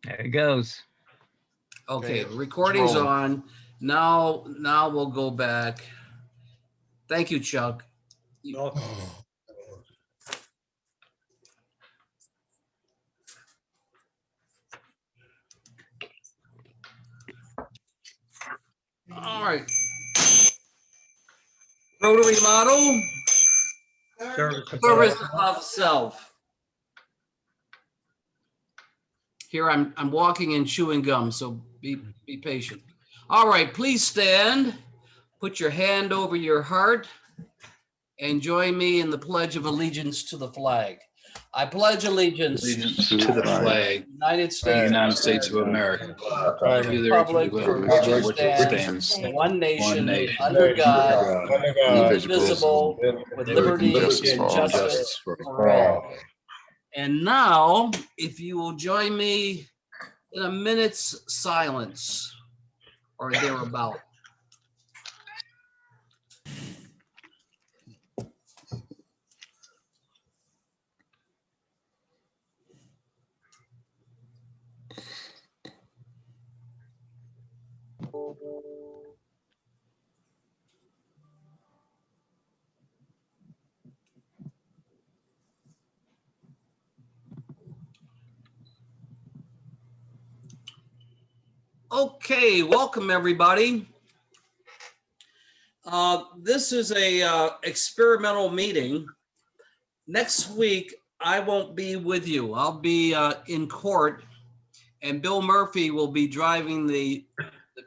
There it goes. Okay, Okay, recording's rolling. on. Now we'll go back. Thank you, Chuck. All right. Rotary model, service of self. Here I'm walking and chewing gum, so be patient. All right, please stand. Put your hand over your heart and join me in the Pledge of Allegiance to the flag. I pledge allegiance To the flag, United the States, United States of America, to to the the republic for which it which it stands, stands, one nation, one nation, under God, indivisible, indivisible, with liberty and justice for all. And now, if you will join me in a minute's silence or thereabout. Okay, welcome everybody. This is a experimental meeting. Next week, I won't be with you. I'll be in court, and Bill Murphy will be driving the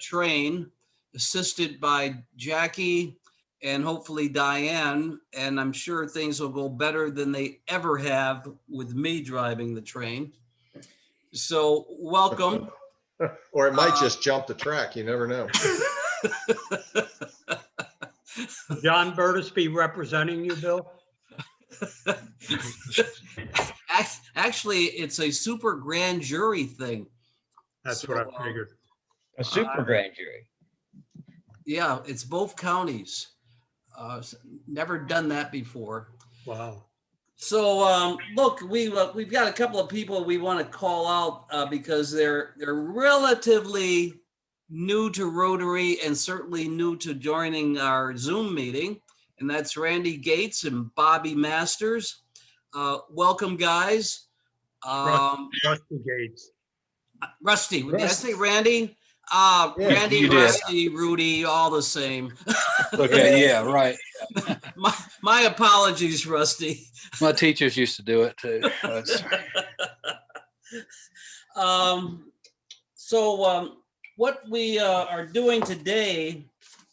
train, assisted by Jackie and hopefully Diane. And I'm sure things will go better than they ever have with me driving the train. So welcome. Or it might just jump the track. You never know. John Burtis be representing you, Bill? Actually, it's a super grand jury thing. That's So, what I figured. A super grand jury. Yeah, it's both counties. Never done that before. Wow. So look, we've got a couple of people we want to call out because they're relatively new to Rotary and certainly new to joining our Zoom meeting, and that's Randy Gates and Bobby Masters. Welcome, guys. Rusty Gates. Rusty, did I say Randy? Randy, you did. Rusty, Rudy, all the same. Okay, yeah, right. My apologies, Rusty. My teachers used to do it too. What we are doing today,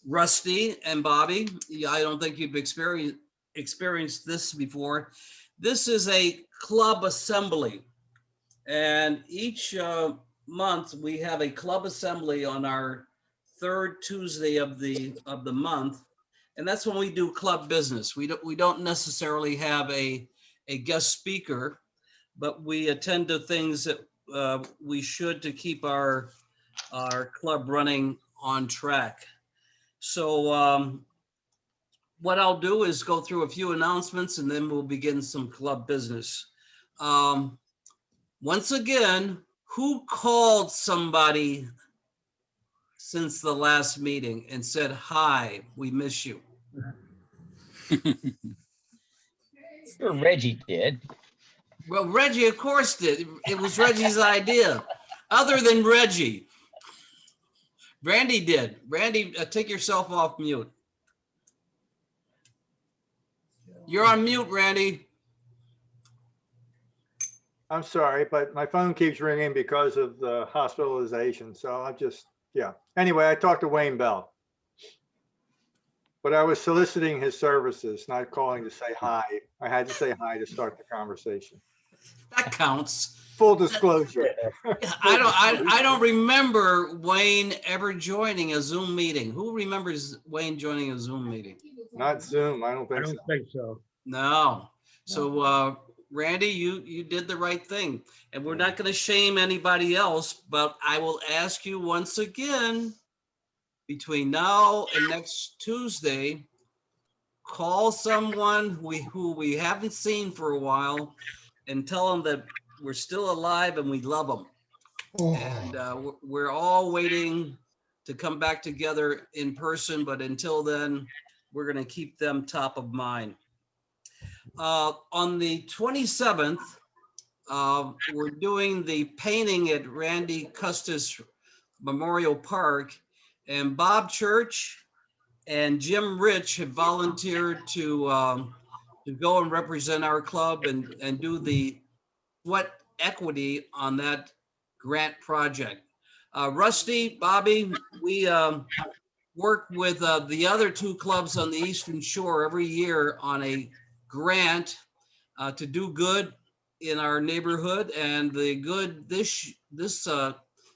Rusty and Bobby, I don't think you've experienced this before. This is a club assembly, and each month we have a club assembly on our third Tuesday of the month, and that's when we do club business. We don't necessarily have a guest speaker, but we attend to things that we should to keep our club running on track. So what I'll do is go through a few announcements and then we'll begin some club business. Once again, who called somebody since the last meeting and said, "Hi, we miss you"? Sure, Reggie did. Well, Reggie, of course, did. It was Reggie's idea. Other than Reggie, Randy did. Randy, take yourself off mute. You're on mute, Randy. I'm sorry, but my phone keeps ringing because of the hospitalization. So I just, yeah. Anyway, I talked to Wayne Bell, but I was soliciting his services, not calling to say hi. I had to say hi to start the conversation. That counts. Full disclosure. I don't remember Wayne ever joining a Zoom meeting. Who remembers Wayne joining a Zoom meeting? Not Zoom. I don't I think don't so. think so. No. So Randy, you did the right thing. And we're not going to shame anybody else, but I will ask you once again, between now and next Tuesday, call someone who we haven't seen for a while and tell them that we're still alive and we love them. And we're all waiting to come back together in person, but until then, we're going to keep them top of mind. On the 27th, we're doing the painting at Randy Custis Memorial Park, and Bob Church and Jim Rich have volunteered to go and represent our club and do the sweat equity on that grant project. Rusty, Bobby, we work with the other two clubs on the Eastern Shore every year on a grant to do good in our neighborhood. And the good this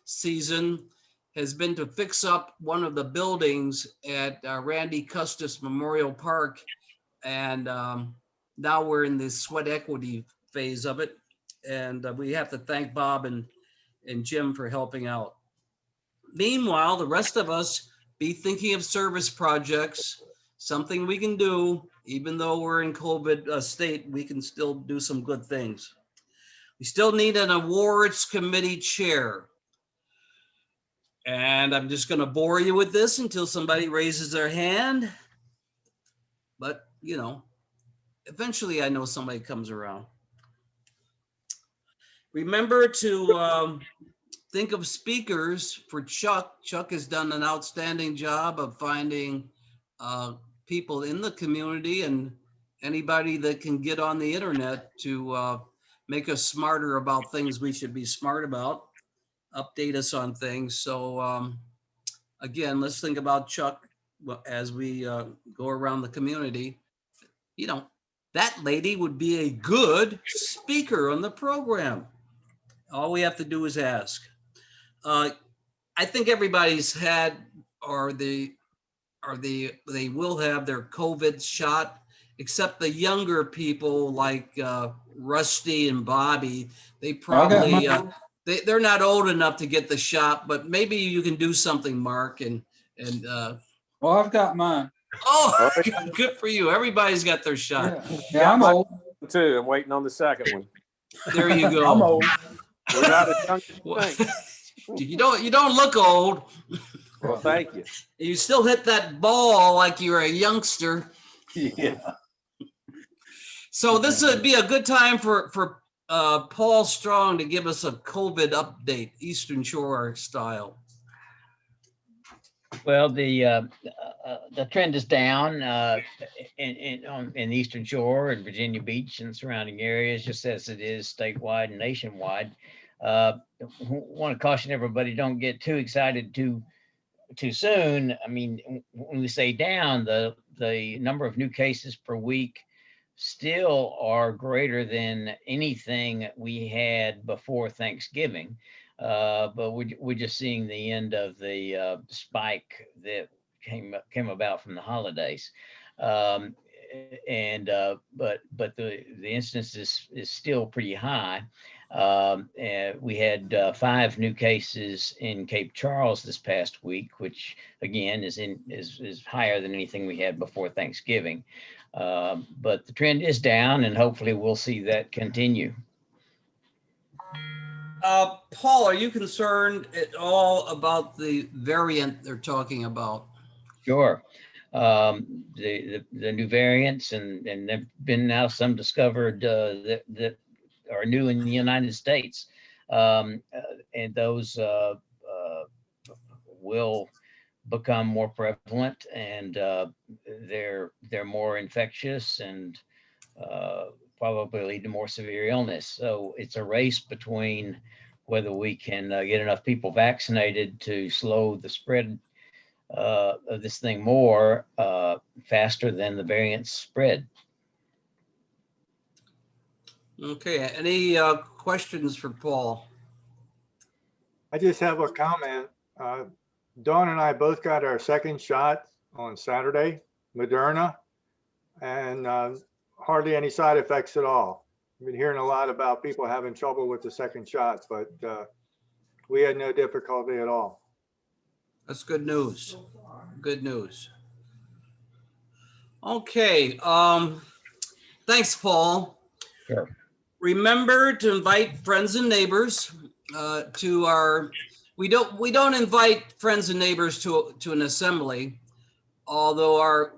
season has been to fix up one of the buildings at Randy Custis Memorial Park. And now we're in the sweat equity phase of it. And we have to thank Bob and Jim for helping out. Meanwhile, the rest of us be thinking of service projects, something we can do, even though we're in COVID state, we can still do some good things. We still need an awards committee chair. And I'm just going to bore you with this until somebody raises their hand. But, you know, eventually I know somebody comes around. Remember to think of speakers for Chuck. Chuck has done an outstanding job of finding people in the community and anybody that can get on the internet to make us smarter about things we should be smart about, update us on things. So again, let's think about Chuck as we go around the community. You know, that lady would be a good speaker on the program. All we have to do is ask. I think everybody's had they will have their COVID shot, except the younger people like Rusty and Bobby. They probably they're not old enough to get the shot, but maybe you can do something, Mark. And Well, I've got mine. oh, good for you. Everybody's got their shot. Yeah, I'm old. Too. I'm waiting on the second one. There you go. I'm old. We're not as young as you Well, think. you don't look old. Well, thank you. You still hit that ball like you're a youngster. Yeah. So this would be a good time for Paul Strong to give us a COVID update, Eastern Shore style. Well, the trend is down in the Eastern Shore and Virginia Beach and surrounding areas, just as it is statewide and nationwide. Want to caution everybody, don't get too excited too soon. I mean, when we say down, the number of new cases per week still are greater than anything we had before Thanksgiving. But we're just seeing the end of the spike that came about from the holidays. But the incidence is still pretty high. And we had 5 new cases in Cape Charles this past week, which again is higher than anything we had before Thanksgiving. But the trend is down, and hopefully we'll see that continue. Paul, are you concerned at all about the variant they're talking about? Sure. The new variants, and there've been now some discovered that are new in the United States, and those will become more prevalent, and they're more infectious and probably lead to more severe illness. So it's a race between whether we can get enough people vaccinated to slow the spread of this thing more faster than the variants spread. Okay, any questions for Paul? I just have a comment. Dawn and I both got our second shot on Saturday, Moderna, and hardly any side effects at all. I've been hearing a lot about people having trouble with the second shots, but we had no difficulty at all. That's good news. Good news. Okay, thanks, Paul. Sure. Remember to invite friends and neighbors to our, we don't invite friends and neighbors to an assembly, although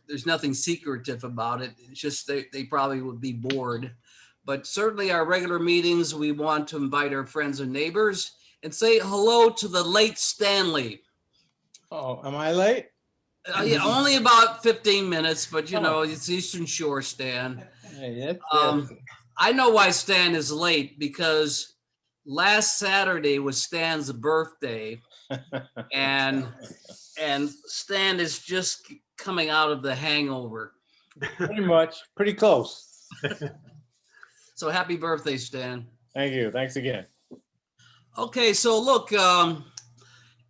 there's nothing secretive about it. It's just they probably would be bored. But certainly our regular meetings, we want to invite our friends and neighbors and say hello to the late Stanley. Oh, am I late? Yeah, only about 15 minutes, but Oh. it's Eastern Shore, Stan. Yes, I know why Stan is late, because last Saturday was Stan's birthday, and Stan is just coming out of the hangover. pretty much, pretty close. So happy birthday, Stan. Thank you. Thanks again. Okay, so look,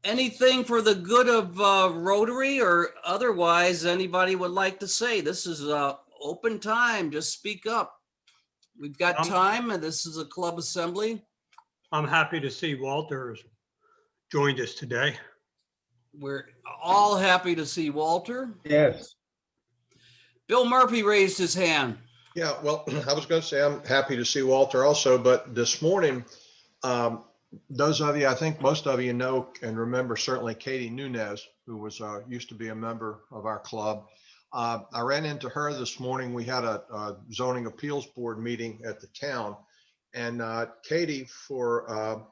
anything for the good of Rotary or otherwise anybody would like to say? This is open time. Just speak up. We've got time, and this is a club assembly. I'm happy to see Walter has joined us today. We're all happy to see Walter. Yes. Bill Murphy raised his hand. Yeah, well, I was going to say I'm happy to see Walter also, but this morning, those of you, I think most of you know and remember certainly Katie Nunez, who was used to be a member of our club. I ran into her this morning. We had a zoning appeals board meeting at the town, and Katie, for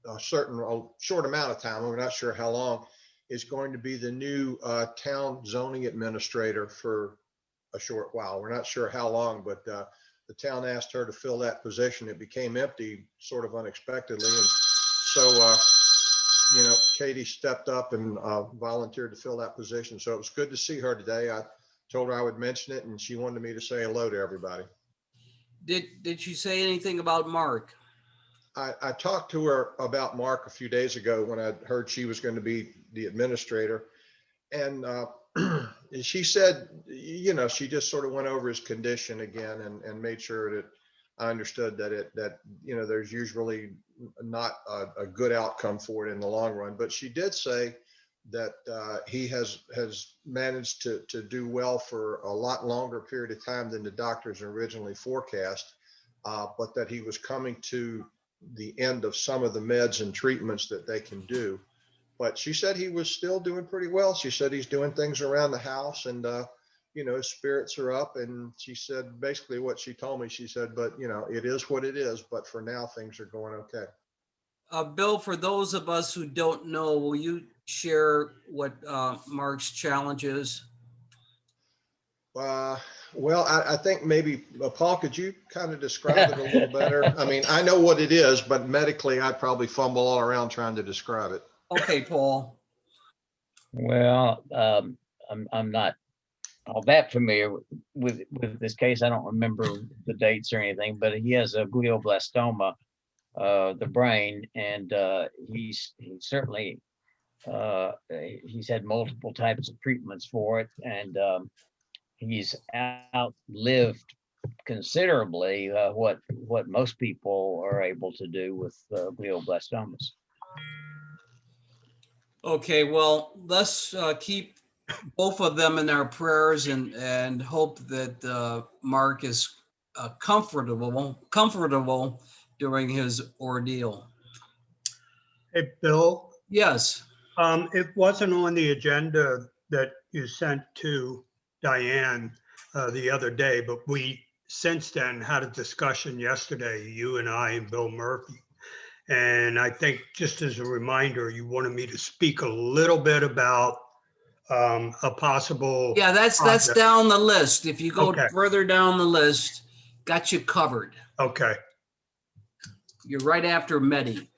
a short amount of time, we're not sure how long, is going to be the new town zoning administrator for a short while. We're not sure how long, but the town asked her to fill that position. It became empty sort of unexpectedly. And so, Katie stepped up and volunteered to fill that position. So it was good to see her today. I told her I would mention it, and she wanted me to say hello to everybody. Did she say anything about Mark? I talked to her about Mark a few days ago when I heard she was going to be the administrator. And she said, she just sort of went over his condition again and made sure that I understood that there's usually not a good outcome for it in the long run. But she did say that he has managed to do well for a lot longer period of time than the doctors originally forecast, but that he was coming to the end of some of the meds and treatments that they can do. But she said he was still doing pretty well. She said he's doing things around the house, and his spirits are up. And she said basically what she told me. She said, but it is what it is. But for now, things are going okay. Bill, for those of us who don't know, will you share what Mark's challenge is? Well, I think maybe, Paul, could you kind of describe it a little better? I mean, I know what it is, but medically, I'd probably fumble all around trying to describe it. Okay, Paul. Well, I'm not all that familiar with this case. I don't remember the dates or anything, but he has a glioblastoma, the brain, and he's certainly he's had multiple types of treatments for it, and he's outlived considerably what most people are able to do with glioblastomas. Okay, well, let's keep both of them in our prayers and hope that Mark is comfortable during his ordeal. Hey, Bill, Yes. it wasn't on the agenda that you sent to Diane the other day, but we since then had a discussion yesterday, you and I and Bill Murphy. And I think just as a reminder, you wanted me to speak a little bit about a possible. Yeah, that's project. down the list. If you go Okay. further down the list, got you covered. Okay. You're right after Medi.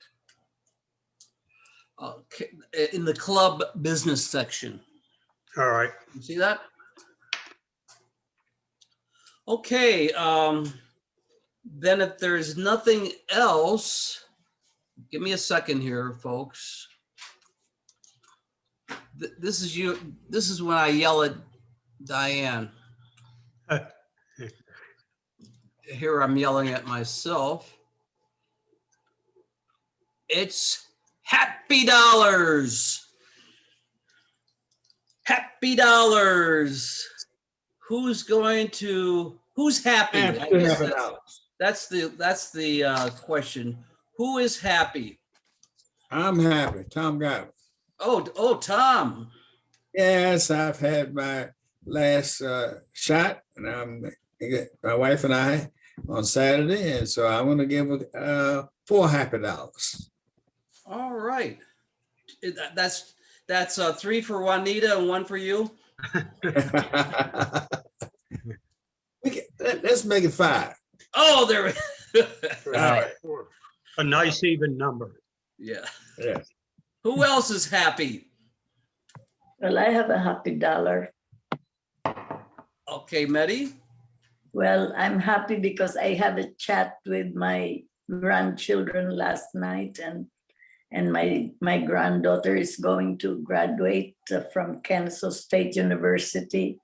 Okay, in the club business section. All right. You see that? Okay, then if there's nothing else, give me a second here, folks. This is when I yell at Diane. Here I'm yelling at myself. It's Happy Dollars. Happy Dollars. Who's happy? I guess that's the question. Who is happy? I'm happy. Tom got it. Oh, Tom. Yes, I've had my last shot, and my wife and I on Saturday, and so I want to give $4 happy. All right. That's 3 for Juanita and 1 for you. Let's make it 5. Oh, there. Right. A nice even number. Yeah. Yeah. Who else is happy? Well, I have a happy dollar. Okay, Medi. Well, I'm happy because I had a chat with my grandchildren last night, and my granddaughter is going to graduate from Kansas State University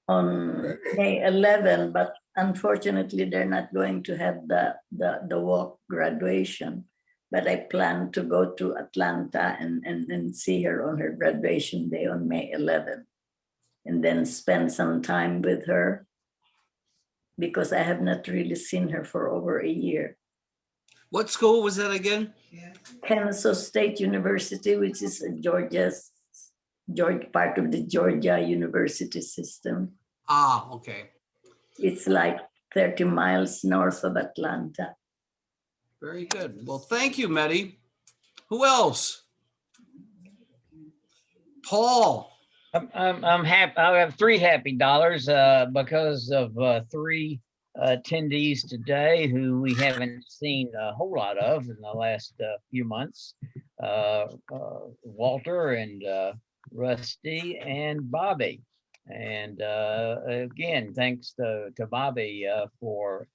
on May 11, but unfortunately they're not going to have the walk graduation. But I plan to go to Atlanta and see her on her graduation day on May 11, and then spend some time with her, because I have not really seen her for over a year. What school was that again? Kansas State University, which is Georgia, part of the Georgia University system. Ah, okay. It's like 30 miles north of Atlanta. Very good. Well, thank you, Medi. Who else? Paul. I'm happy. I have $3 happy because of 3 attendees today who we haven't seen a whole lot of in the last few months. Walter and Rusty and Bobby. And again, thanks to Bobby for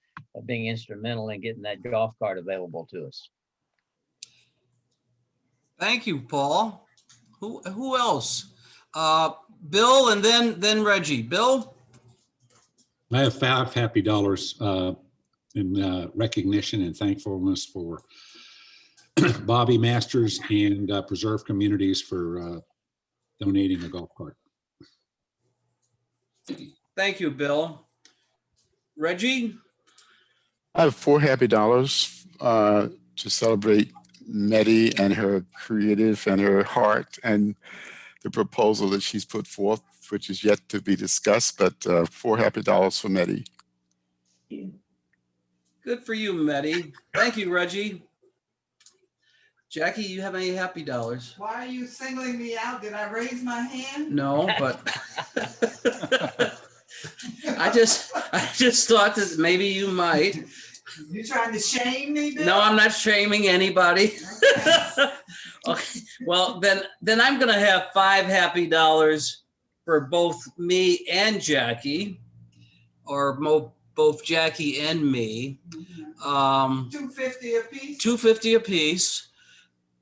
being instrumental in getting that golf cart available to us. Thank you, Paul. Who else? Bill, and then Reggie. Bill? I have $5 happy in recognition and thankfulness for Bobby Masters and Preserve Communities for donating a golf cart. Thank you, Bill. Reggie? I have $4 happy to celebrate Medi and her creative and her heart and the proposal that she's put forth, which is yet to be discussed, but $4 happy for Medi. Good for you, Medi. Thank you, Reggie. Jackie, you have any happy dollars? Why are you singling me out? Did I raise my hand? No, but I just thought that maybe you might. You trying to shame me, Bill? No, I'm not shaming anybody. Okay, well, then I'm gonna have $5 happy for both me and Jackie, or both Jackie and me. $2.50 apiece. $2.50 apiece.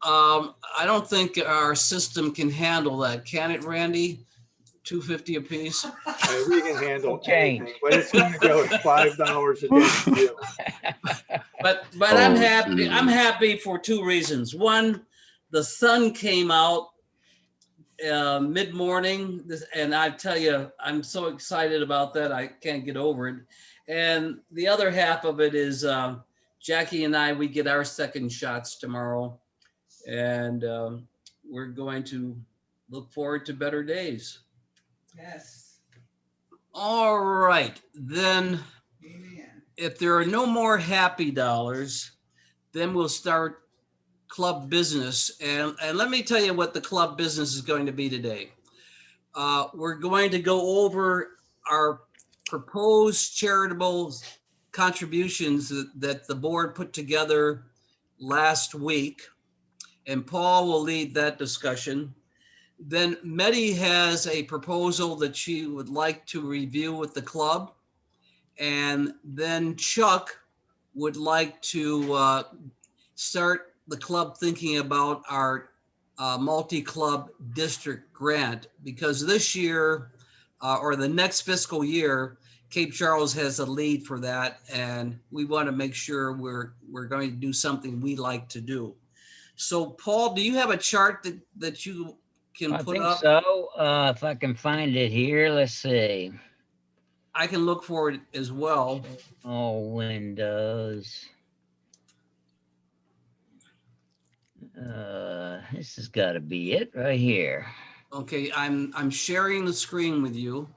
I don't think our system can handle that, can it, Randy? $2.50 apiece. We can handle Change. anything, but it's going to go at $5 against you. But Oh, I'm happy. geez. I'm happy for 2 reasons. One, the sun came out mid-morning, and I tell you, I'm so excited about that. I can't get over it. And the other half of it is Jackie and I, we get our second shots tomorrow, and we're going to look forward to better days. Yes. All right, then Amen. if there are no more happy dollars, then we'll start club business. And let me tell you what the club business is going to be today. We're going to go over our proposed charitable contributions that the board put together last week. And Paul will lead that discussion. Then Medi has a proposal that she would like to review with the club. And then Chuck would like to start the club thinking about our multi-club district grant, because this year or the next fiscal year, Cape Charles has a lead for that, and we want to make sure we're going to do something we like to do. So Paul, do you have a chart that you can I put think up? so. If I can find it here, let's see. I can look for it as well. All windows. This has got to be it right here. Okay, I'm sharing the screen with you.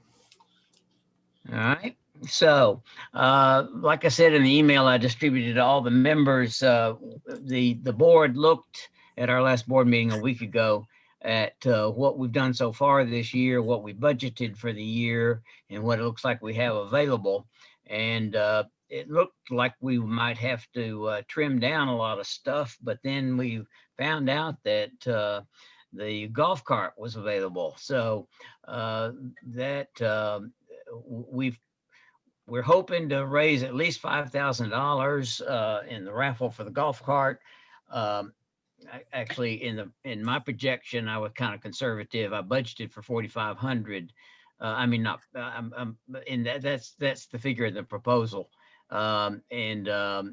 All right. So, like I said in the email I distributed to all the members, the board looked at our last board meeting a week ago at what we've done so far this year, what we budgeted for the year, and what it looks like we have available. And it looked like we might have to trim down a lot of stuff, but then we found out that the golf cart was available. So we're hoping to raise at least $5,000 in the raffle for the golf cart. Actually, in my projection, I was kind of conservative. I budgeted for 4,500. I mean, not. In that's the figure of the proposal. If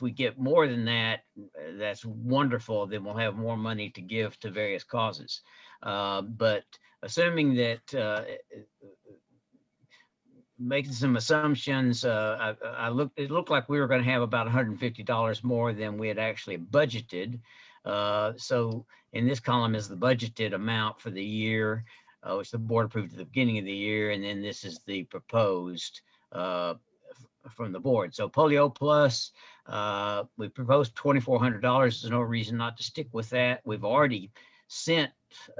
we get more than that, that's wonderful. Then we'll have more money to give to various causes. But assuming that making some assumptions, it looked like we were going to have about $150 more than we had actually budgeted. So in this column is the budgeted amount for the year, which the board approved at the beginning of the year. And then this is the proposed from the board. So Polio Plus, we proposed $2,400. There's no reason not to stick with that. We've already sent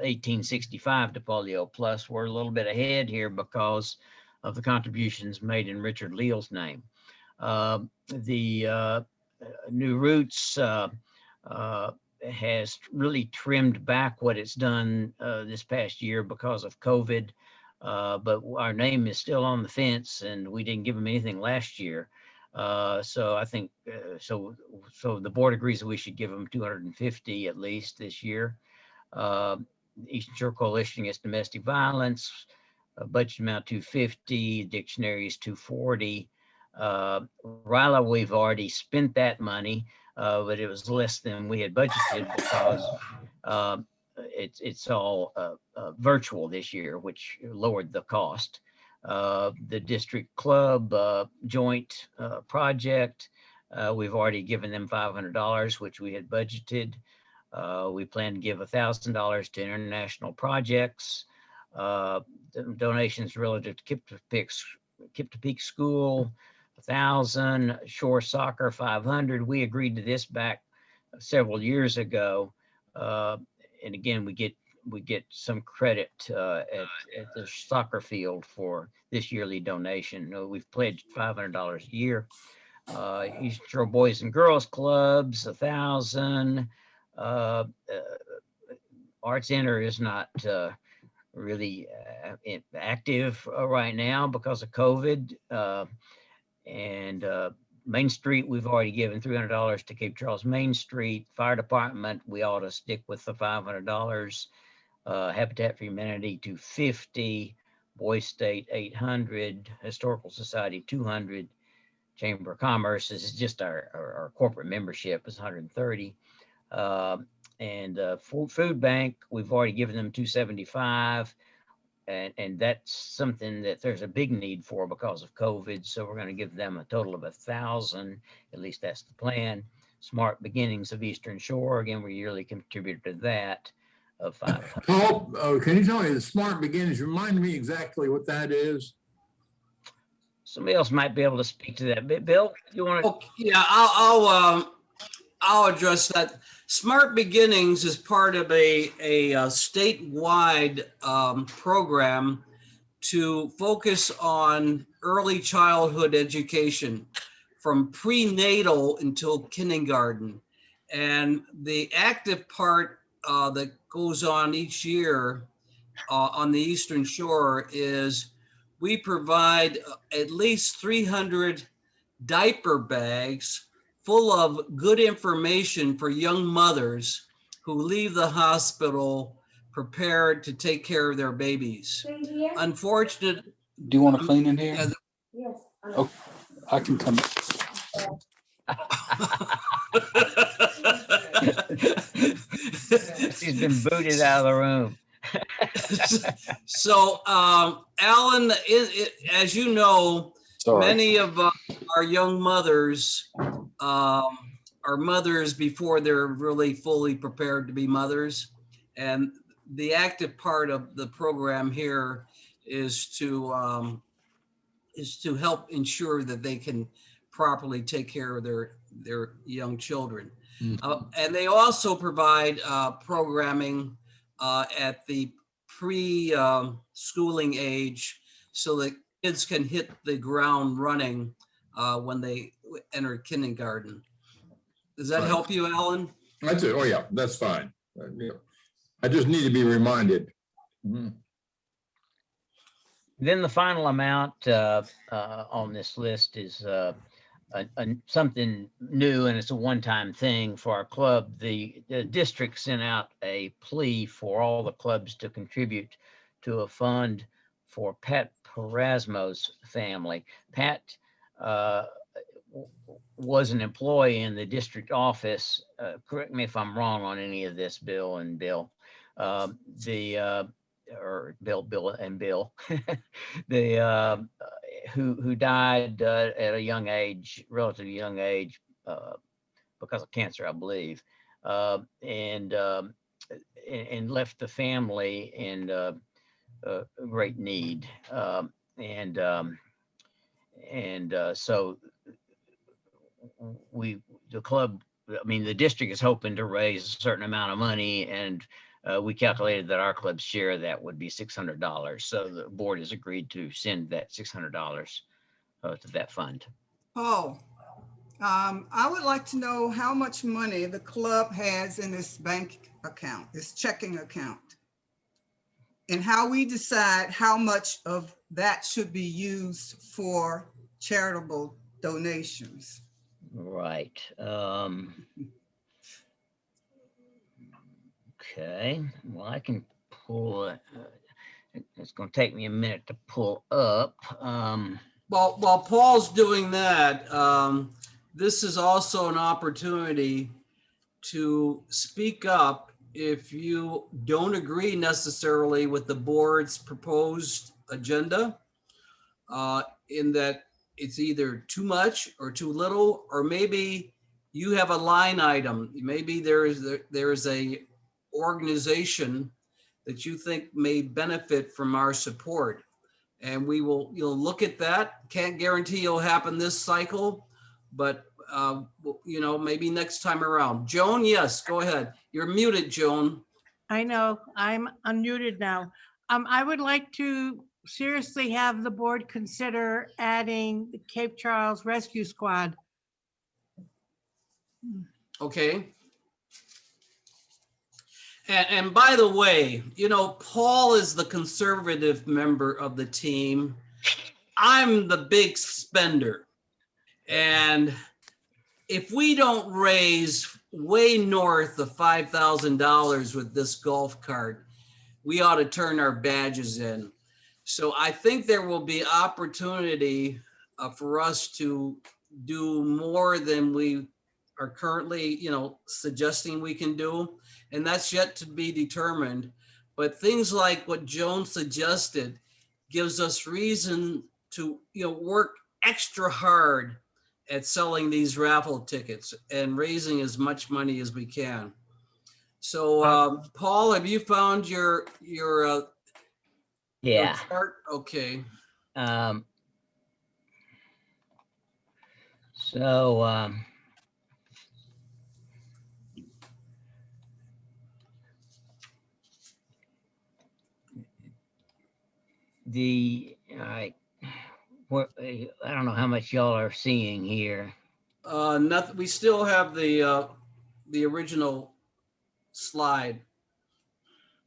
$1,865 to Polio Plus. We're a little bit ahead here because of the contributions made in Richard Leal's name. The New Roots has really trimmed back what it's done this past year because of COVID, but our name is still on the fence and we didn't give them anything last year. So I think, so the board agrees that we should give them 250 at least this year. Eastern Shore Coalition Against Domestic Violence, budget amount 250, dictionary is 240. RILA, we've already spent that money, but it was less than we had budgeted because it's all virtual this year, which lowered the cost. The district club joint project, we've already given them $500, which we had budgeted. We plan to give $1,000 to international projects. Donations relative to Kip to Peak School, 1,000, Shore Soccer, 500. We agreed to this back several years ago. And again, we get some credit at the soccer field for this yearly donation. We've pledged $500 a year. Eastern Shore Boys and Girls Clubs, 1,000. Arts Center is not really active right now because of COVID. And Main Street, we've already given $300 to Cape Charles Main Street. Fire Department, we ought to stick with the $500. Habitat for Humanity, $250. Boys State, $800. Historical Society, $200. Chamber of Commerce, this is just our corporate membership, is $130. And Food Bank, we've already given them $275. And that's something that there's a big need for because of COVID. So we're going to give them a total of 1,000. At least that's the plan. Smart Beginnings of Eastern Shore, again, we're yearly contributor to that of 500. Paul, can you tell me the Smart Beginnings? Remind me exactly what that is. Somebody else might be able to speak to that. Bill, you want to? Okay, yeah, I'll address that. Smart Beginnings is part of a statewide program to focus on early childhood education from prenatal until kindergarten. And the active part that goes on each year on the Eastern Shore is we provide at least 300 diaper bags full of good information for young mothers who leave the hospital prepared to take care of their babies. Unfortunate. Do you want to clean in here? Yes. Oh, I can come. She's been booted out of the room. So, Alan, as you know, Sorry. many of our young mothers are mothers before they're really fully prepared to be mothers. And the active part of the program here is to help ensure that they can properly take care of their young children. And they also provide programming at the pre-schooling age so that kids can hit the ground running when they enter kindergarten. Does that Right. help you, Alan? That's it. Oh, yeah, that's fine. Yeah. I just need to be reminded. Then the final amount on this list is something new, and it's a one-time thing for our club. The district sent out a plea for all the clubs to contribute to a fund for Pat Parasmo's family. Pat was an employee in the district office. Correct me if I'm wrong on any of this, Bill and Bill. Or Bill and Bill, who died at a young age, relatively young age, because of cancer, I believe, and left the family in great need, so the club, I mean, the district is hoping to raise a certain amount of money, and we calculated that our club's share of that would be $600. So the board has agreed to send that $600 to that fund. Paul, I would like to know how much money the club has in its bank account, its checking account, and how we decide how much of that should be used for charitable donations. Right. Okay, well, I can pull it. It's going to take me a minute to pull up. While Paul's doing that, this is also an opportunity to speak up if you don't agree necessarily with the board's proposed agenda, in that it's either too much or too little, or maybe you have a line item. Maybe there is a organization that you think may benefit from our support. And you'll look at that. Can't guarantee it'll happen this cycle, but maybe next time around. Joan, yes, go ahead. You're muted, Joan. I know, I'm unmuted now. I would like to seriously have the board consider adding the Cape Charles Rescue Squad. Okay. And by the way, Paul is the conservative member of the team. I'm the big spender. And if we don't raise way north of $5,000 with this golf cart, we ought to turn our badges in. So I think there will be opportunity for us to do more than we are currently, suggesting we can do. And that's yet to be determined. But things like what Joan suggested gives us reason to, work extra hard at selling these raffle tickets and raising as much money as we can. So, Paul, have you found your Yeah. chart? Okay. I don't know how much y'all are seeing here. Nothing. We still have the original slide.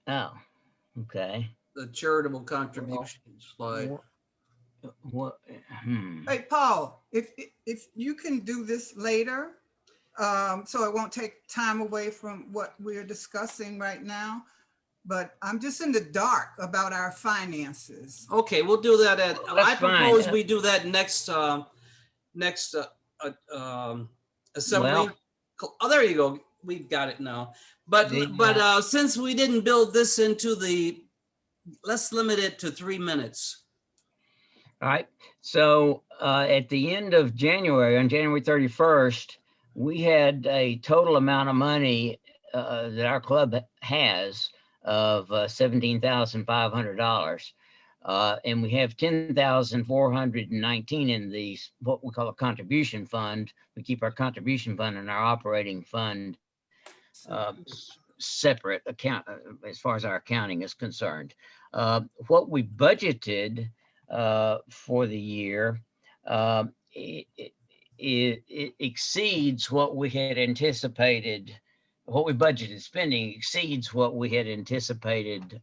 Oh, okay. The charitable contribution slide. What? Hey, Paul, if you can do this later, so it won't take time away from what we're discussing right now, but I'm just in the dark about our finances. Okay, we'll do that I propose fine. we do that next assembly. Oh, there you go. We've got it now. But since we didn't build this into the let's limit it to 3 minutes. All right, so at the end of January, on January 31st, we had a total amount of money that our club has of $17,500. And we have 10,419 in the what we call a contribution fund. We keep our contribution fund and our operating fund separate account as far as our accounting is concerned. What we budgeted for the year, it exceeds what we had anticipated. What we budgeted spending exceeds what we had anticipated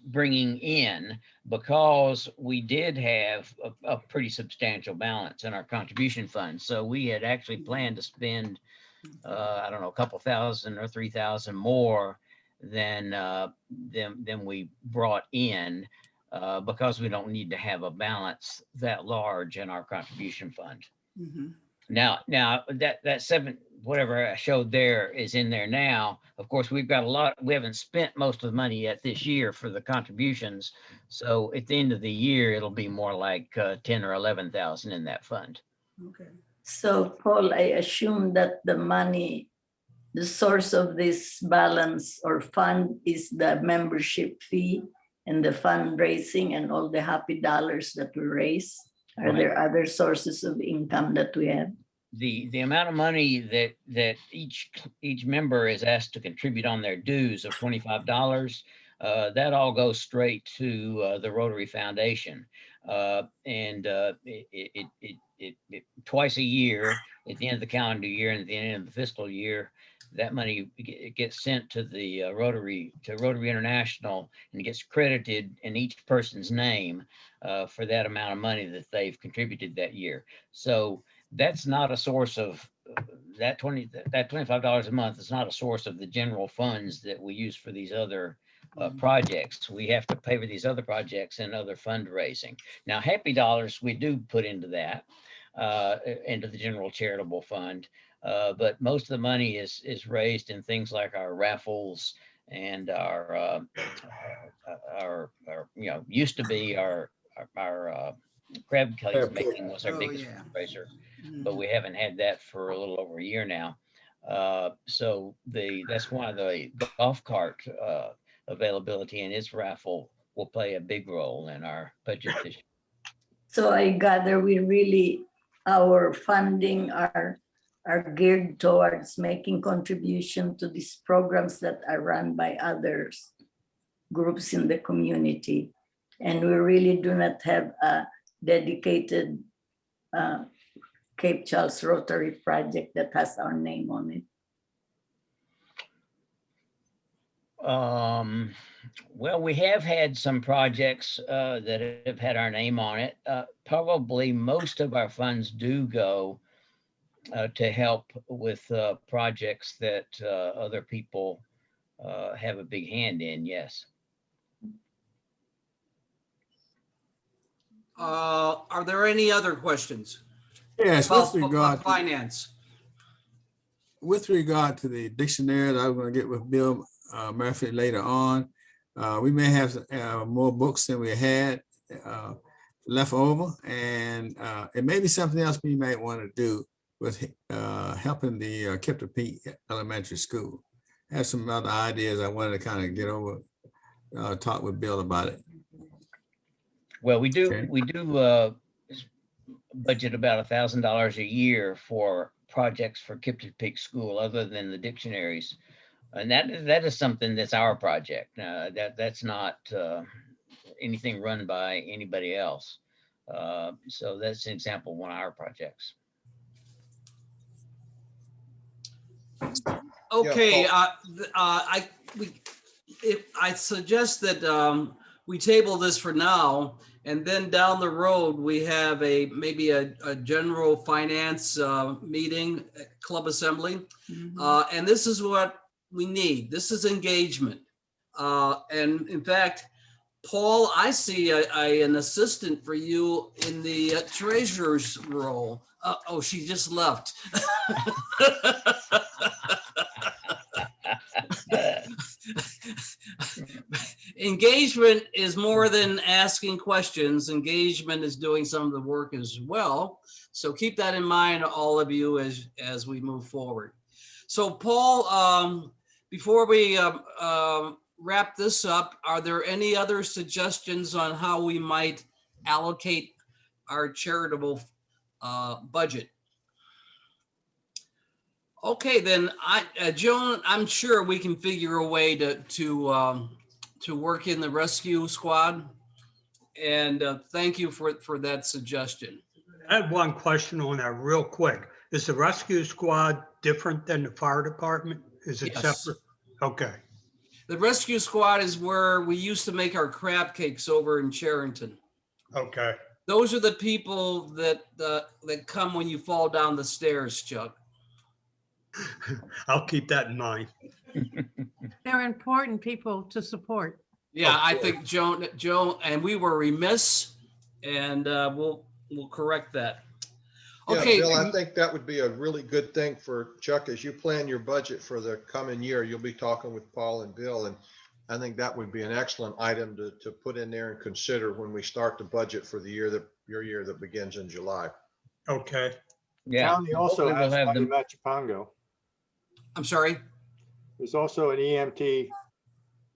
bringing in, because we did have a pretty substantial balance in our contribution fund. So we had actually planned to spend, I don't know, a couple thousand or 3,000 more than we brought in, because we don't need to have a balance that large in our contribution fund. Now that seven, whatever I showed there is in there now. Of course, we've got a lot, we haven't spent most of the money yet this year for the contributions. So at the end of the year, it'll be more like 10 or 11,000 in that fund. Okay. So Paul, I assume that the money, the source of this balance or fund is the membership fee and the fundraising and all the happy dollars that we raise. Are there other sources of income that we have? The amount of money that each member is asked to contribute on their dues of $25, that all goes straight to the Rotary Foundation, and it twice a year, at the end of the calendar year and at the end of the fiscal year, that money gets sent to the Rotary International, and it gets credited in each person's name for that amount of money that they've contributed that year. So that's not a source of that $25 a month is not a source of the general funds that we use for these other projects. We have to pay for these other projects and other fundraising. Now, happy dollars we do put into that, into the general charitable fund, but most of the money is raised in things like our raffles and our used to be our crab cakes making was our biggest fundraiser, but we haven't had that for a little over a year now. So that's why the golf cart availability and its raffle will play a big role in our budget this year. So I gather our funding are geared towards making contribution to these programs that are run by others groups in the community. And we really do not have a dedicated Cape Charles Rotary project that has our name on it. Well, we have had some projects that have had our name on it. Probably most of our funds do go to help with projects that other people have a big hand in, yes. Are there any other questions? Yes, About with regard to, finance. with regard to the dictionary that I'm going to get with Bill Murphy later on, we may have more books than we had left over, and it may be something else we might want to do with helping the Kipton Peak Elementary School. I have some other ideas I wanted to kind of get over, talk with Bill about it. Well, we do Okay. budget about $1,000 a year for projects for Kipton Peak School, other than the dictionaries, and that is something that's our project. That's not anything run by anybody else. So that's an example of one of our projects. Okay, I suggest that we table this for now, and then down the road we have maybe a general finance meeting, club assembly, and this is what we need. This is engagement, and in fact, Paul, I see an assistant for you in the treasurer's role. Oh, she just left. engagement is more than asking questions. Engagement is doing some of the work as well. So keep that in mind, all of you, as we move forward. So Paul, before we wrap this up, are there any other suggestions on how we might allocate our charitable budget? Okay, then Joan, I'm sure we can figure a way to work in the rescue squad. And thank you for that suggestion. I have one question on that real quick. Is the rescue squad different than the fire department? Is it Yes. separate? Okay. The rescue squad is where we used to make our crab cakes over in Charrington. Okay. Those are the people that come when you fall down the stairs, Chuck. I'll keep that in mind. They're important people to support. Yeah, I think Joan, and we were remiss, and we'll correct that. Yeah, Okay. Bill, I think that would be a really good thing for Chuck, as you plan your budget for the coming year. You'll be talking with Paul and Bill, and I think that would be an excellent item to put in there and consider when we start the budget for the year your year that begins in July. Okay. Yeah. County also Hopefully we'll has have one in them. Machapongo. I'm sorry. There's also an EMT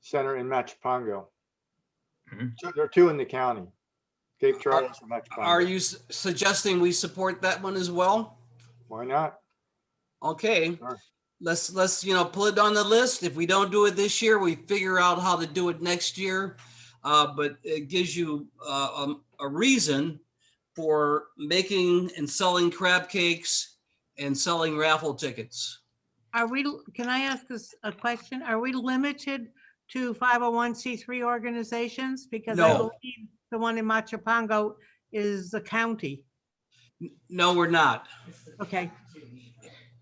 center in Machapongo. Mhm. So there are two in the county, Cape Charles and Machapongo. Are you suggesting we support that one as well? Why not? Okay. Sure. Let's put it on the list. If we don't do it this year, we figure out how to do it next year. But it gives you a reason for making and selling crab cakes and selling raffle tickets. Can I ask us a question? Are we limited to 501c3 organizations? Because I No. believe the one in Machapongo is the county. No, we're not. Okay.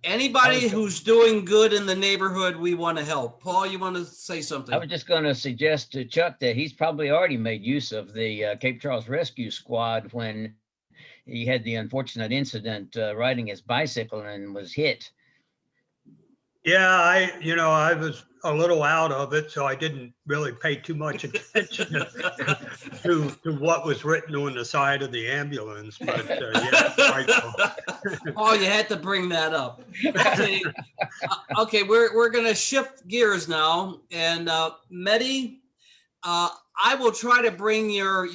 Anybody who's doing good in the neighborhood, we want to help. Paul, you want to say something? I was just going to suggest to Chuck that he's probably already made use of the Cape Charles Rescue Squad when he had the unfortunate incident riding his bicycle and was hit. Yeah, I was a little out of it, so I didn't really pay too much attention to what was written on the side of the ambulance. But yeah, Oh, you had to bring that up. Okay, we're gonna shift gears now, and Mehdi, I will try to bring your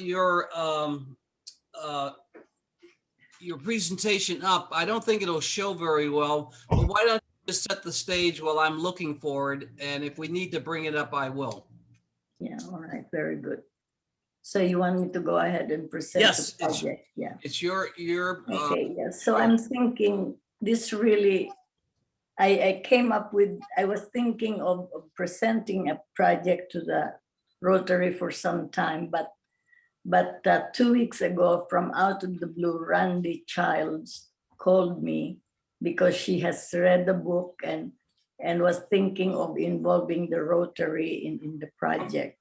presentation up. I don't think it'll show very well, but why don't just set the stage while I'm looking forward, and if we need to bring it up, I will. Yeah, all right, very good. So you want me to go ahead and present Yes, the project? Yeah. It's your Okay, yeah. So I'm thinking this really, I came up with, I was thinking of presenting a project to the Rotary for some time, but 2 weeks ago, from out of the blue, Randy Childs called me because she has read the book and was thinking of involving the Rotary in the project.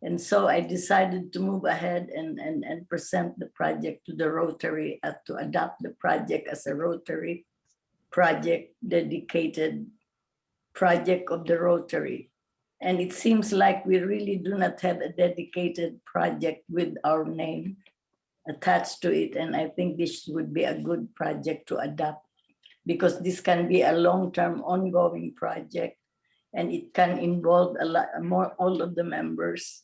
And so I decided to move ahead and present the project to the Rotary, to adopt the project as a Rotary project, dedicated project of the Rotary. And it seems like we really do not have a dedicated project with our name attached to it. And I think this would be a good project to adopt, because this can be a long-term ongoing project, and it can involve a lot more, all of the members,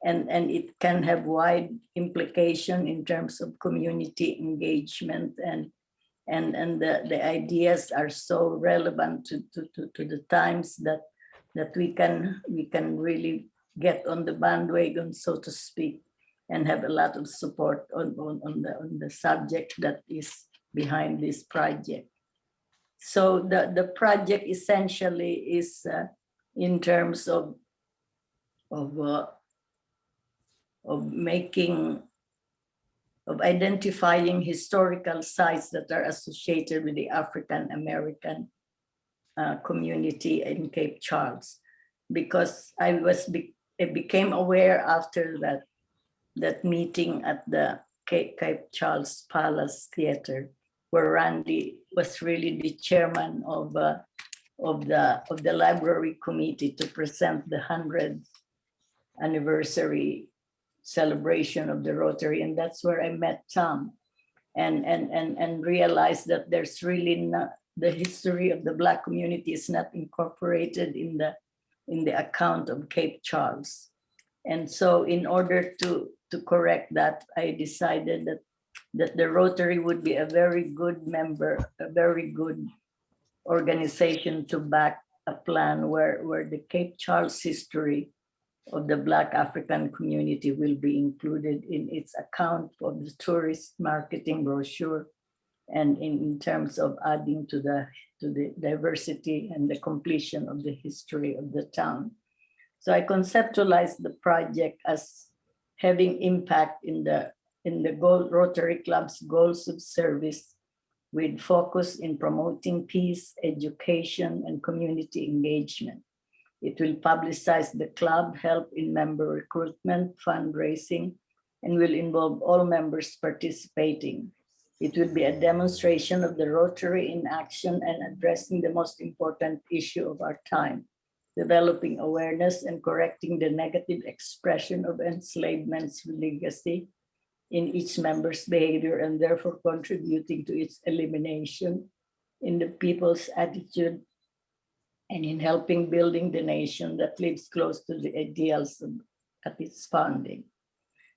and it can have wide implication in terms of community engagement, and the ideas are so relevant to the times that we can really get on the bandwagon, so to speak, and have a lot of support on the subject that is behind this project. So the project essentially is in terms of identifying historical sites that are associated with the African American community in Cape Charles, because I became aware after that meeting at the Cape Charles Palace Theater, where Randy was really the chairman of the library committee to present the 100th anniversary celebration of the Rotary, and that's where I met Tom, and realized that there's really not, the history of the Black community is not incorporated in the account of Cape Charles. And so in order to correct that, I decided that the Rotary would be a very good member, a very good organization to back a plan where the Cape Charles history of the Black African community will be included in its account of the tourist marketing brochure, and in terms of adding to the diversity and the completion of the history of the town. So I conceptualized the project as having impact in the Rotary Club's goals of service, with focus in promoting peace, education, and community engagement. It will publicize the club, help in member recruitment, fundraising, and will involve all members participating. It will be a demonstration of the Rotary in action and addressing the most important issue of our time, developing awareness and correcting the negative expression of enslavement's legacy in each member's behavior, and therefore contributing to its elimination in the people's attitude, and in helping building the nation that lives close to the ideals at its founding.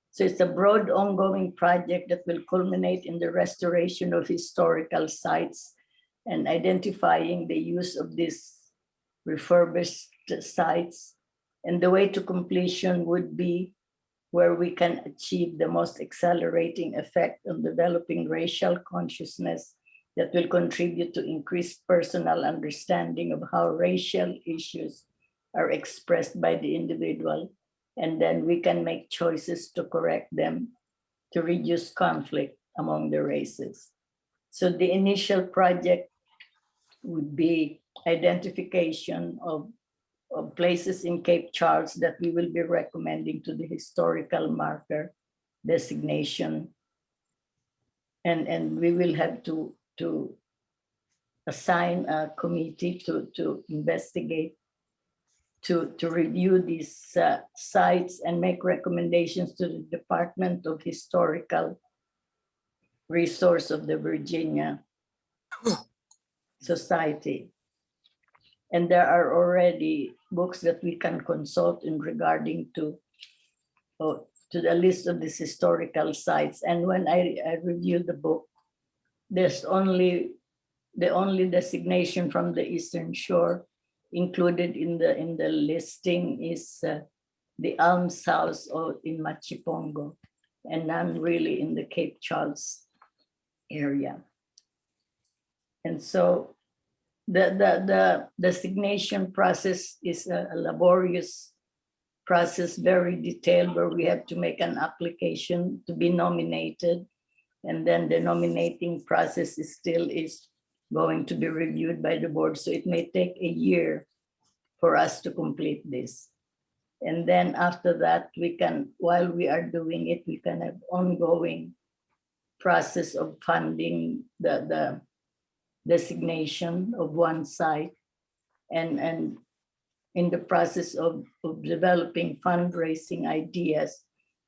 So it's a broad ongoing project that will culminate in the restoration of historical sites and identifying the use of these refurbished sites. And the way to completion would be where we can achieve the most accelerating effect on developing racial consciousness that will contribute to increased personal understanding of how racial issues are expressed by the individual. And then we can make choices to correct them, to reduce conflict among the races. So the initial project would be identification of places in Cape Charles that we will be recommending to the historical marker designation. And we will have to assign a committee to investigate, to review these sites and make recommendations to the Department of Historical Resource of the Virginia Society. And there are already books that we can consult in regarding to the list of these historical sites. And when I reviewed the book, there's the only designation from the Eastern Shore included in the listing is the Alms House in Machipongo, and none really in the Cape Charles area. And so the designation process is a laborious process, very detailed, where we have to make an application to be nominated, and then the nominating process is going to be reviewed by the board. So it may take a year for us to complete this. And then after that, we can, while we are doing it, we can have ongoing process of funding the designation of one site, and in the process of developing fundraising ideas,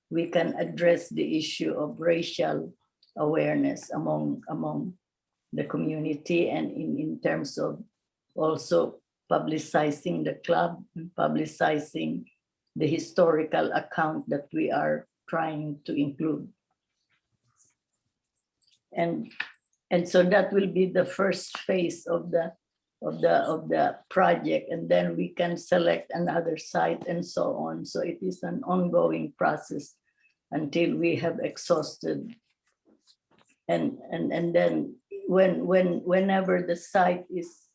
we can address the issue of racial awareness among the community, and in terms of also publicizing the club, publicizing the historical account that we are trying to include. And so that will be the first phase of the project, and then we can select another site and so on. So it is an ongoing process until we have exhausted. And then whenever the site is,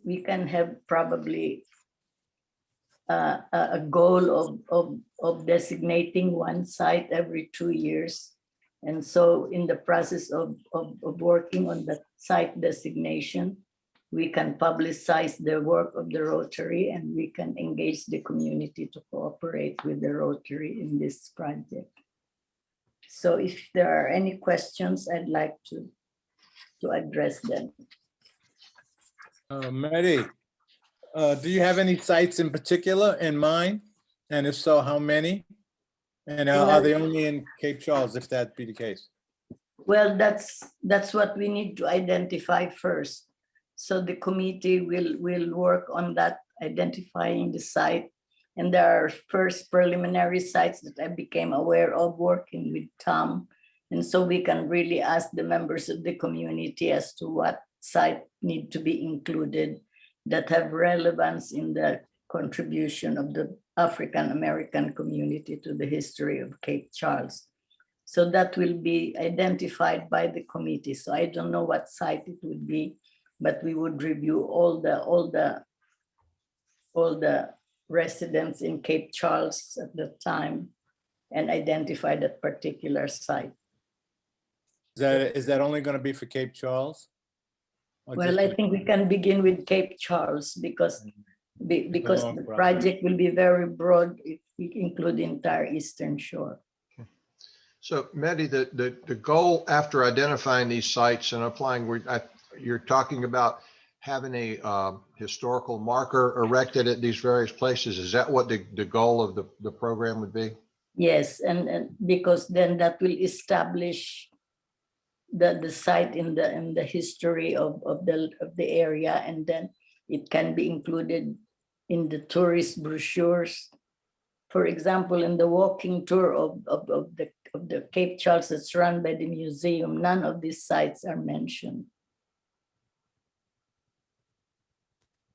we can have probably a goal of designating one site every 2 years. And so in the process of working on the site designation, we can publicize the work of the Rotary, and we can engage the community to cooperate with the Rotary in this project. So if there are any questions, I'd like to address them. Mary, do you have any sites in particular in mind? And if so, how many? And are they only in Cape Charles, if that be the case? Well, that's what we need to identify first. So the committee will work on that, identifying the site. And there are first preliminary sites that I became aware of working with Tom. And so we can really ask the members of the community as to what site need to be included that have relevance in the contribution of the African American community to the history of Cape Charles. So that will be identified by the committee. So I don't know what site it would be, but we would review all the residents in Cape Charles at the time and identify that particular site. Is that only going to be for Cape Charles? Or Well, just I for- think we can begin with Cape Charles because long the process. project will be very broad if we include the entire Eastern Shore. So Mehdi, the goal after identifying these sites and applying, you're talking about having a historical marker erected at these various places. Is that what the goal of the program would be? Yes, and because then that will establish the site in the history of the area, and then it can be included in the tourist brochures. For example, in the walking tour of the Cape Charles that's run by the museum, none of these sites are mentioned.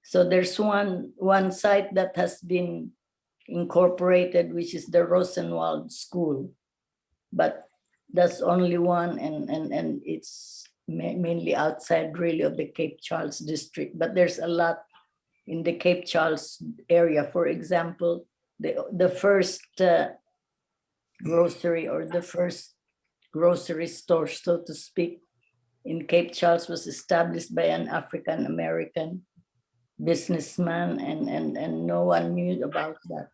So there's one site that has been incorporated, which is the Rosenwald School, but that's only one, and it's mainly outside really of the Cape Charles district. But there's a lot in the Cape Charles area. For example, the first grocery or the first grocery store, so to speak, in Cape Charles was established by an African American businessman, and no one knew about that.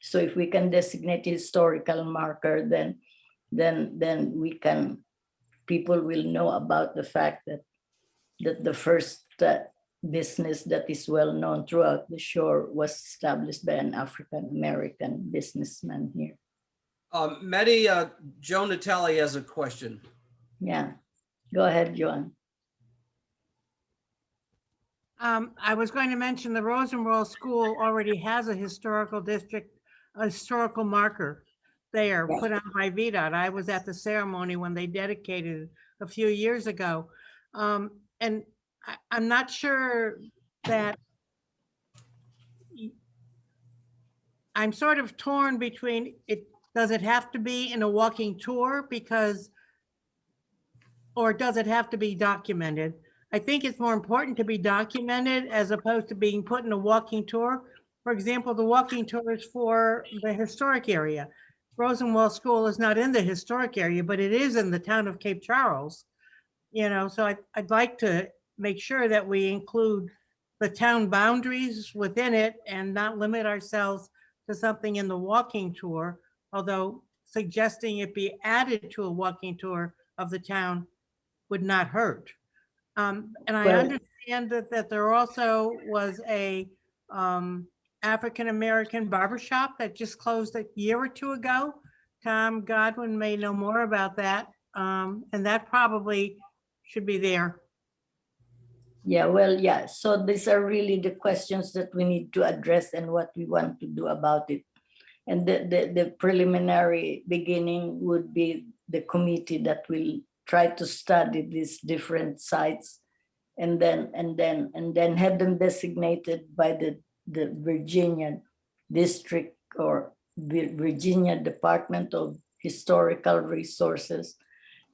So if we can designate a historical marker, then we can, people will know about the fact that the first business that is well known throughout the shore was established by an African American businessman here. Mehdi, Joe Natale has a question. Yeah, go ahead, Joan. I was going to mention the Rosenwald School already has a historical district, a historical marker there put on by VDOT. I was at the ceremony when they dedicated it a few years ago. And I'm not sure that I'm sort of torn between it. Does it have to be in a walking tour or does it have to be documented? I think it's more important to be documented as opposed to being put in a walking tour. For example, the walking tour is for the historic area. Rosenwald School is not in the historic area, but it is in the town of Cape Charles. So I'd like to make sure that we include the town boundaries within it and not limit ourselves to something in the walking tour, although suggesting it be added to a walking tour of the town would not hurt. And I understand that there also was a African-American barbershop that just closed a year or two ago. Tom Godwin may know more about that. And that probably should be there. Yeah, well, yeah. So these are really the questions that we need to address and what we want to do about it. And the preliminary beginning would be the committee that will try to study these different sites and then have them designated by the Virginia district or Virginia Department of Historical Resources,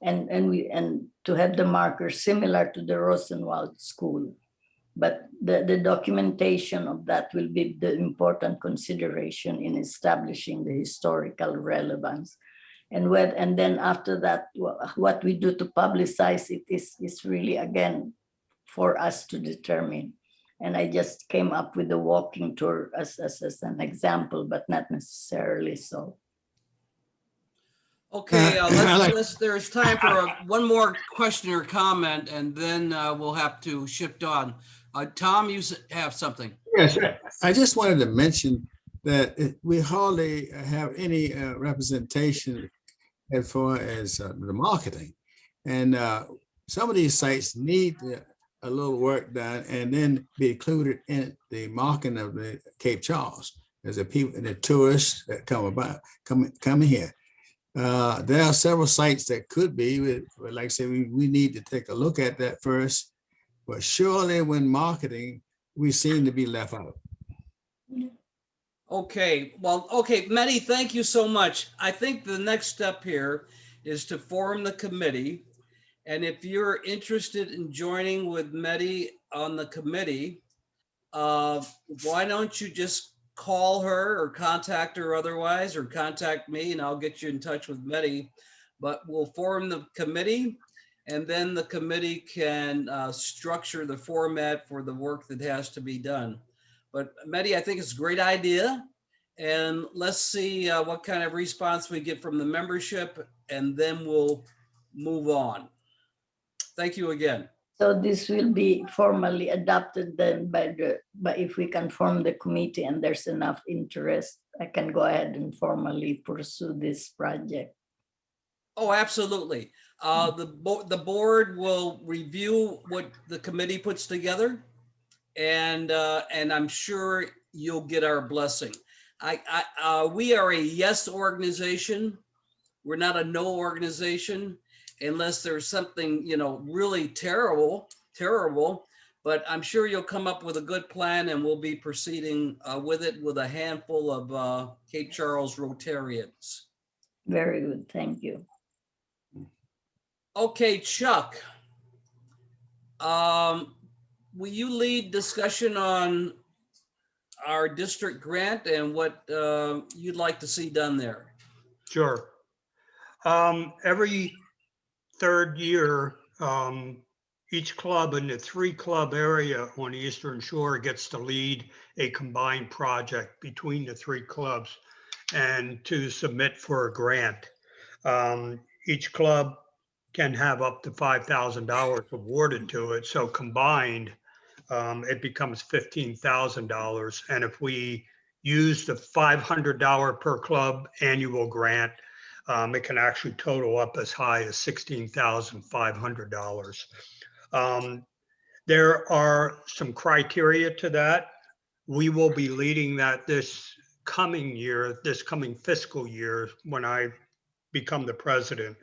and to have the marker similar to the Rosenwald School. But the documentation of that will be the important consideration in establishing the historical relevance. And then after that, what we do to publicize it is really, again, for us to determine. And I just came up with the walking tour as an example, but not necessarily so. Okay, there's time for one more question or comment, and then we'll have to shift on. Tom, you have something. Yes, I just wanted to mention that we hardly have any representation as far as the marketing. And some of these sites need a little work done and then be included in the marketing of the Cape Charles as the people and the tourists that come here. There are several sites that could be, but like I said, we need to take a look at that first. But surely when marketing, we seem to be left out. Okay, well, okay, Mehdi, thank you so much. I think the next step here is to form the committee. And if you're interested in joining with Mehdi on the committee, why don't you just call her or contact her otherwise, or contact me and I'll get you in touch with Mehdi. But we'll form the committee, and then the committee can structure the format for the work that has to be done. But Mehdi, I think it's a great idea. And let's see what kind of response we get from the membership, and then we'll move on. Thank you again. So this will be formally adopted then by if we can form the committee and there's enough interest, I can go ahead and formally pursue this project. Oh, absolutely. The board will review what the committee puts together, and I'm sure you'll get our blessing. We are a yes organization. We're not a no organization, unless there's something, really terrible. But I'm sure you'll come up with a good plan, and we'll be proceeding with it with a handful of Cape Charles Rotarians. Very good, thank you. Okay, Chuck. Will you lead discussion on our district grant and what you'd like to see done there? Sure. Every third year, each club in the 3-club area on the Eastern Shore gets to lead a combined project between the 3 clubs and to submit for a grant. Each club can have up to $5,000 awarded to it. So combined, it becomes $15,000. And if we use the $500 per club annual grant, it can actually total up as high as $16,500. There are some criteria to that. We will be leading that this coming year, this coming fiscal year, when I become the president.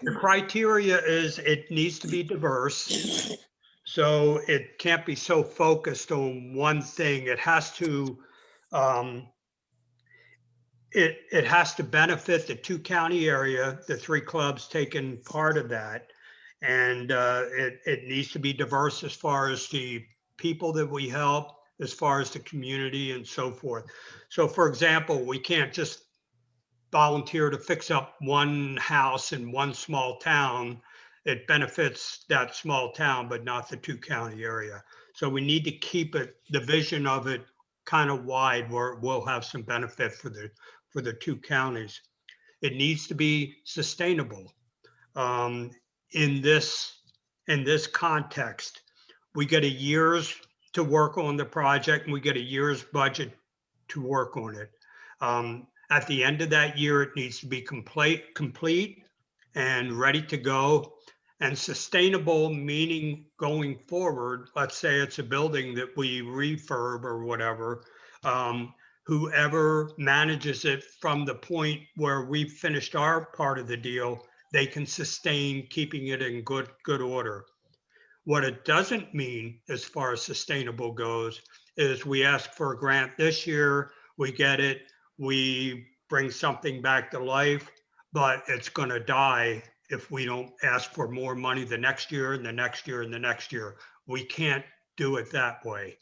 The criteria is it needs to be diverse. So it can't be so focused on one thing. It has to it has to benefit the 2-county area, the 3 clubs taking part of that. And it needs to be diverse as far as the people that we help, as far as the community and so forth. So for example, we can't just volunteer to fix up one house in one small town. It benefits that small town, but not the 2-county area. So we need to keep it, the vision of it, kind of wide, where it will have some benefit for the 2 counties. It needs to be sustainable. In this context, we get a year's to work on the project, and we get a year's budget to work on it. At the end of that year, it needs to be complete and ready to go. And sustainable, meaning going forward, let's say it's a building that we refurb or whatever, whoever manages it from the point where we've finished our part of the deal, they can sustain keeping it in good order. What it doesn't mean, as far as sustainable goes, is we ask for a grant this year, we get it, we bring something back to life, but it's going to die if we don't ask for more money the next year and the next year and the next year. We can't do it that way.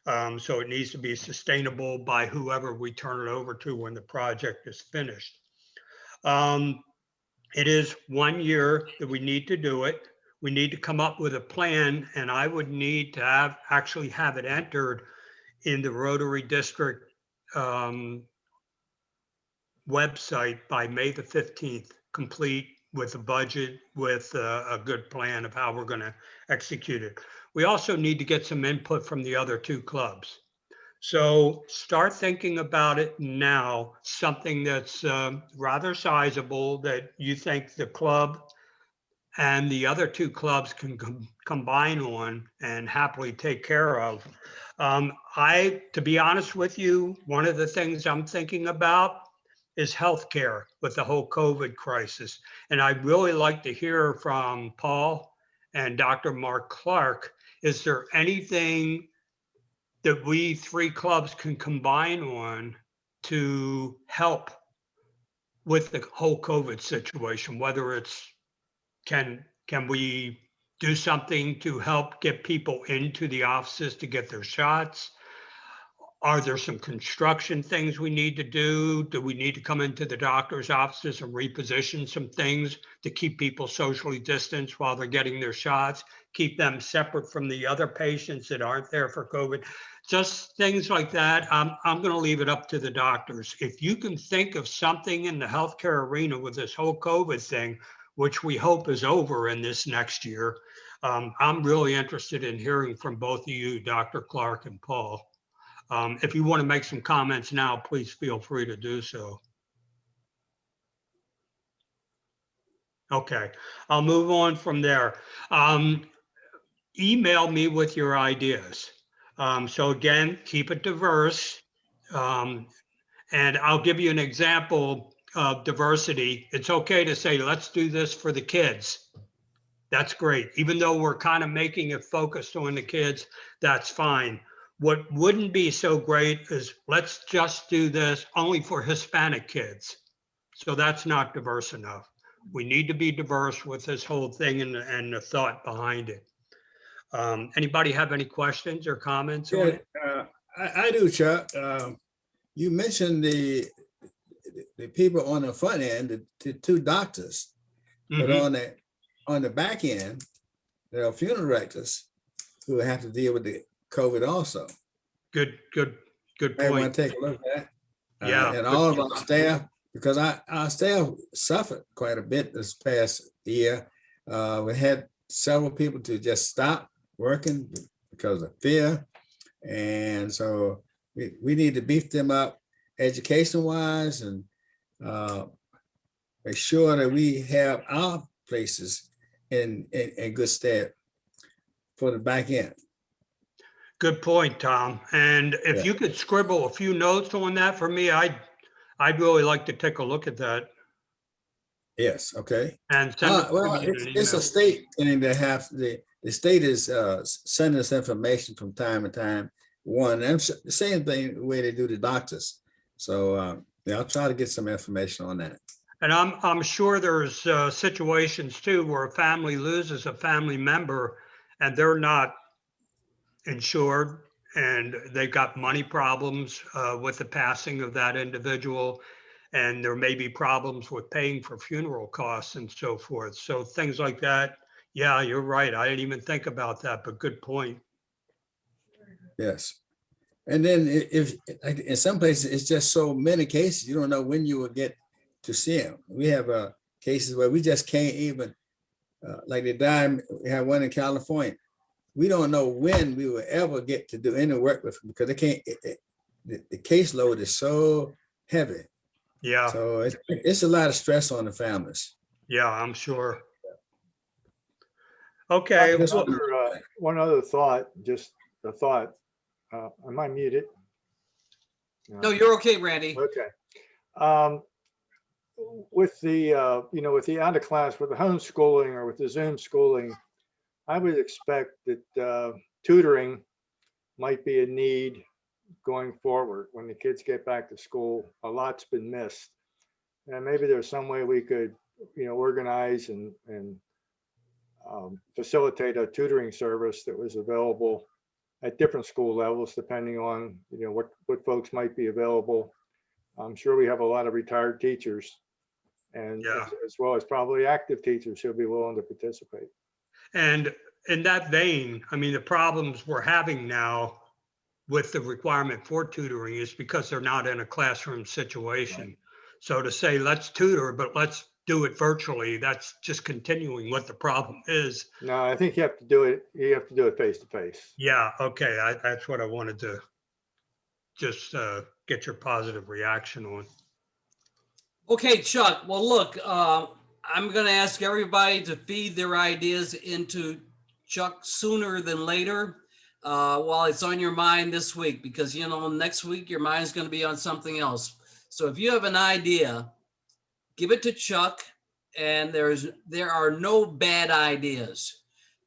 So it needs to be sustainable by whoever we turn it over to when the project is finished. It is 1 year that we need to do it. We need to come up with a plan, and I would need to actually have it entered in the Rotary District website by May the 15th, complete with a budget, with a good plan of how we're going to execute it. we also need to get some input from the other two clubs. So start thinking about it now, something that's rather sizable that you think the club and the other two clubs can combine on and happily take care of. To be honest with you, one of the things I'm thinking about is healthcare with the whole COVID crisis. And I'd really like to hear from Paul and Dr. Mark Clark. Is there anything that we three clubs can combine on to help with the whole COVID situation, whether it's can we do something to help get people into the offices to get their shots? Are there some construction things we need to do? Do we need to come into the doctor's offices and reposition some things to keep people socially distanced while they're getting their shots, keep them separate from the other patients that aren't there for COVID? Just things like that. I'm going to leave it up to the doctors. If you can think of something in the healthcare arena with this whole COVID thing, which we hope is over in this next year, I'm really interested in hearing from both of you, Dr. Clark and Paul. If you want to make some comments now, please feel free to do so. Okay, I'll move on from there. Email me with your ideas. So again, keep it diverse. And I'll give you an example of diversity. It's okay to say, let's do this for the kids. That's great. Even though we're kind of making it focused on the kids, that's fine. What wouldn't be so great is let's just do this only for Hispanic kids. So that's not diverse enough. We need to be diverse with this whole thing and the thought behind it. Anybody have any questions or comments on it? I do, Chuck. You mentioned the people on the front end, the two doctors, but on the back end, there are funeral directors who have to deal with the COVID also. Good point. I want to take a look at that. Yeah. And all of our staff, because our staff suffered quite a bit this past year. We had several people to just stop working because of fear. And so we need to beef them up education wise and make sure that we have our places in good stead for the back end. Good point, Tom. And if you could scribble a few notes on that for me, I'd really like to take a look at that. Yes, okay. And send it's a state thing that have the state is sending us information from time to time. One, and the same thing the way they do the doctors. So yeah, I'll try to get some information on that. And I'm sure there's situations too where a family loses a family member and they're not insured and they've got money problems with the passing of that individual. And there may be problems with paying for funeral costs and so forth. So things like that. Yeah, you're right. I didn't even think about that, but good point. Yes. And then if in some places, it's just so many cases, you don't know when you will get to see them. We have cases where we just can't even, like they died, we had one in California. We don't know when we will ever get to do any work with them because they can't, the caseload is so heavy. Yeah. So it's a lot of stress on the families. Yeah, I'm sure. Okay. One other thought, just a thought. Am I muted? No, you're okay, Randy. Okay. With the, with the out of class, with the homeschooling or with the Zoom schooling, I would expect that tutoring might be a need going forward when the kids get back to school. A lot's been missed. And maybe there's some way we could, organize and facilitate a tutoring service that was available at different school levels, depending on, what folks might be available. I'm sure we have a lot of retired teachers and as well as probably active teachers who'll be willing to participate. And in that vein, I mean, the problems we're having now with the requirement for tutoring is because they're not in a classroom situation. Right. So to say, let's tutor, but let's do it virtually, that's just continuing what the problem is. No, I think you have to do it, face to face. Yeah, okay, that's what I wanted to just get your positive reaction on. Okay, Chuck, well, look, I'm gonna ask everybody to feed their ideas into Chuck sooner than later, while it's on your mind this week, because you know, next week your mind's gonna be on something else. So if you have an idea, give it to Chuck, and there are no bad ideas.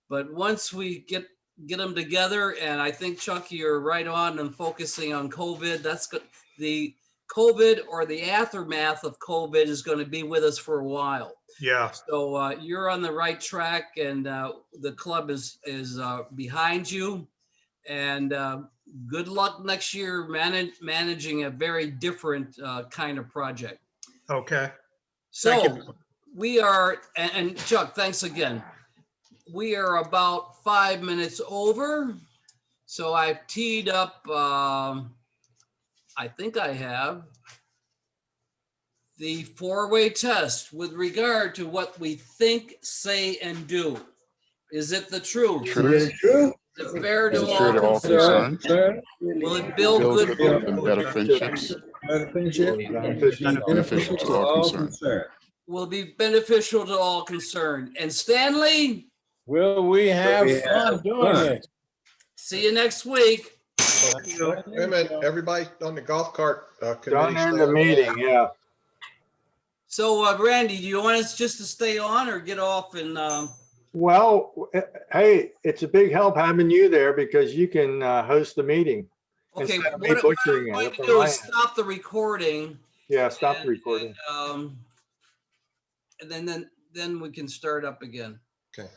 But once we get them together, and I think Chuck, you're right on and focusing on COVID. That's good. The COVID or the aftermath of COVID is going to be with us for a while. Yeah. So you're on the right track, and the club is behind you. And good luck next year managing a very different kind of project. Okay. Thank So you. we are, and Chuck, thanks again. We are about 5 minutes over. So I've teed up, I think I have the four-way test with regard to what we think, say, and do. Is it the truth? True. Is it fair Is to it true to all all concerned? concerned? Will it build Build good? good and better friendships, beneficial to all concerned. Will be beneficial to all concerned. And Stanley, Will we have fun doing it? see you next week. Wait a minute, everybody on the golf cart committee. Don't end stay the on meeting, yeah. So Randy, do you want us just to stay on or get off and Well, hey, it's a big help having you there because you can host the meeting. okay, instead of me what I'm butchering going it to up do on is my end. stop the recording. Yeah, stop the recording. And then we can start up again. Okay.